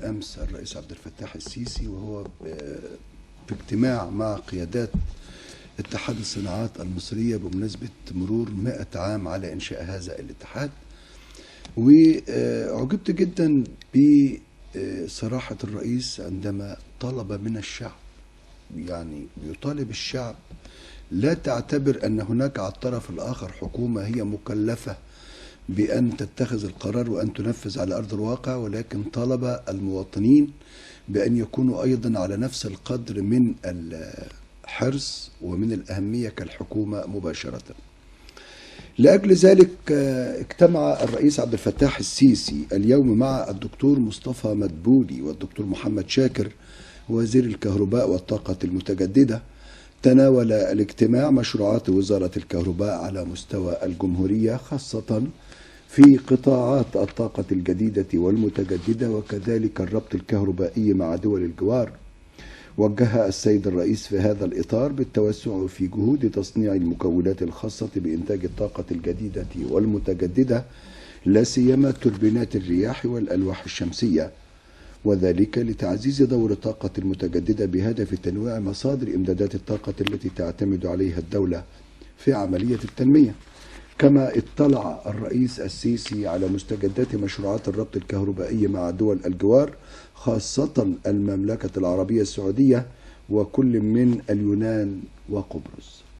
بالأمس الرئيس عبد الفتاح السيسي وهو في اجتماع مع قيادات اتحاد الصناعات المصرية بمناسبة مرور 100 عام على إنشاء هذا الاتحاد. وعجبت جدا بصراحة الرئيس عندما طلب من الشعب، يعني بيطالب الشعب لا تعتبر أن هناك على الطرف الآخر حكومة هي مكلفة بأن تتخذ القرار وأن تنفذ على أرض الواقع، ولكن طلب المواطنين بأن يكونوا أيضا على نفس القدر من الحرص ومن الأهمية كالحكومة مباشرة. لأجل ذلك اجتمع الرئيس عبد الفتاح السيسي اليوم مع الدكتور مصطفى مدبولي والدكتور محمد شاكر وزير الكهرباء والطاقة المتجددة. تناول الاجتماع مشروعات وزارة الكهرباء على مستوى الجمهورية، خاصة في قطاعات الطاقة الجديدة والمتجددة وكذلك الربط الكهربائي مع دول الجوار. وجه السيد الرئيس في هذا الإطار بالتوسع في جهود تصنيع المكونات الخاصة بإنتاج الطاقة الجديدة والمتجددة، لا سيما توربينات الرياح والألواح الشمسية، وذلك لتعزيز دور الطاقة المتجددة بهدف تنويع مصادر إمدادات الطاقة التي تعتمد عليها الدولة في عملية التنمية. كما اطلع الرئيس السيسي على مستجدات مشروعات الربط الكهربائي مع دول الجوار، خاصة المملكة العربية السعودية وكل من اليونان وقبرص.